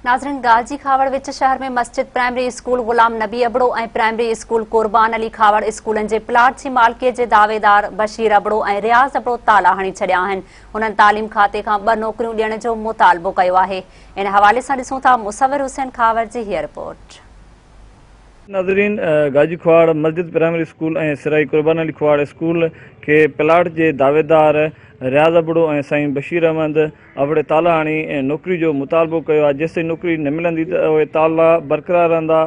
नाज़रीन, गाजी कहावड़ विच शहर में मस्जिद प्राइमरी स्कूल गुलाम नबी अबड़ो ऐं प्राइमरी स्कूल कुर्बान अली कहावड़ स्कूलनि जे प्लाट जी मालिकीअ जे दावेदार बशीर अबड़ो ऐं रियाज़ अबड़ो ताला हणी छॾिया आहिनि। उन्हनि तालीम खाते खां 2 नौकरियूं ॾियण जो मुतालबो कयो आहे। इन हवाले सां ॾिसूं था मुसविर हुसैन कहावड़ जी हीअ रिपोर्ट। नाज़रीन, गाजी कहावड़ मस्जिद प्राइमरी स्कूल ऐं सिराई कुर्बान अली कहावड़ स्कूल के प्लाट जे दावेदार रियाज़ अबड़ो ऐं साईं बशीर अहमद अबड़े ताला हणी नौकरी जो मुतालबो कयो आहे। जेसिताईं नौकरी न मिलंदी त उहे ताला बरक़रार रहंदा।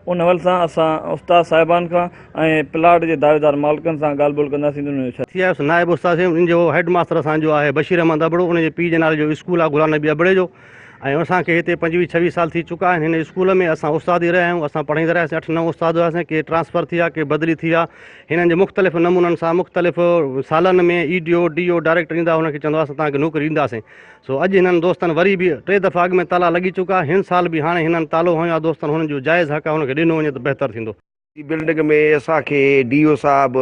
उन हवाले सां असां उस्ताद साहिबान खां ऐं प्लाट जे दावेदार मालिकनि सां ॻाल्हि ॿोल कंदासीं। नायब उस्ताद जो हेड मास्टर असांजो आहे बशीर अहमद अबड़ो, उनजे पीउ जे नाले जो स्कूल आहे गुलाम नबी अबड़े जो। ऐं असांखे हिते 25-26 साल थी चुका आहिनि। हिन स्कूल में असां उस्ताद ई रहिया आहियूं। असां पढ़ाईंदा रहियासीं। 8-9 उस्ताद हुआसीं। के ट्रांसफ़र थी विया, के बदिली थी विया। हिननि जे मुख़्तलिफ़ नमूननि सां मुख़्तलिफ़ सालनि में ईडीओ डीओ डायरेक्टर ईंदा, हुनखे चवंदो आहे तव्हांखे नौकरी ॾींदासीं। सो अॼु हिननि दोस्तनि वरी बि 3 दफ़ा अॻु में ताला लॻी चुका। हिन साल बि हाणे हिननि तालो हयो आहे दोस्तनि, हुननि जो जाइज़ हक़ आहे, हुनखे ॾिनो वञे त बहितरु थींदो। बिल्डिंग में असांखे डीओ साहब,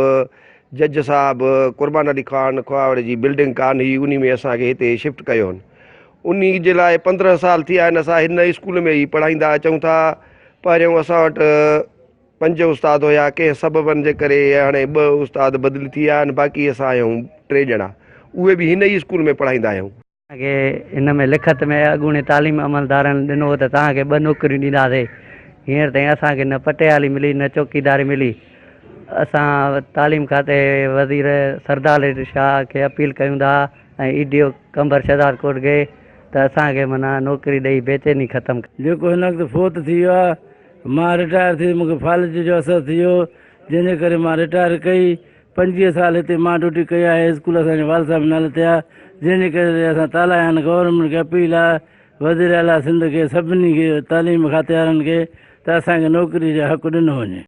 जज साहब, कुर्बान अली ख़ान कहावड़ जी बिल्डिंग कान हुई, उन में असांखे हिते शिफ्ट कयो आहिनि। उन जे लाइ 15 साल थी विया आहिनि असां हिन स्कूल में ई पढ़ाईंदा अचूं था। पहिरियों असां वटि 5 उस्ताद हुया, कंहिं सबबनि जे करे हाणे 2 उस्ताद बदिली थी विया आहिनि। बाक़ी असां आहियूं 3 ॼणा, उहे बि हिन ई स्कूल में पढ़ाईंदा आहियूं। हिन में लिखत में अॻूणे तालीम अमलदारनि ॾिनो त तव्हांखे 2 नौकरियूं ॾींदासीं। हींअर ताईं असांखे न पटियाली मिली न चौकीदारी मिली। असां तालीम खाते वज़ीर सरदार शाह खे अपील कयूं था ऐं ईडीओ कंबर शहदाद कोट खे त असांखे माना नौकरी ॾेई बेचैनी ख़तमु। जेको हिन वक़्तु फोत थी वियो आहे, मां रिटायर थी, मूंखे फालिज जो असरु थी वियो, जंहिंजे करे मां रिटायर कई। 25 साल हिते मां ड्यूटी कई आहे। स्कूल असांजे वाल साहब नाले थिया, जंहिंजे करे असां ताला आहिनि। गवर्नमेंट खे अपील आहे वज़ीर आला सिंध खे, सभिनी खे तालीम खाते वारनि खे त असांखे नौकरी जो हक़ ॾिनो वञे।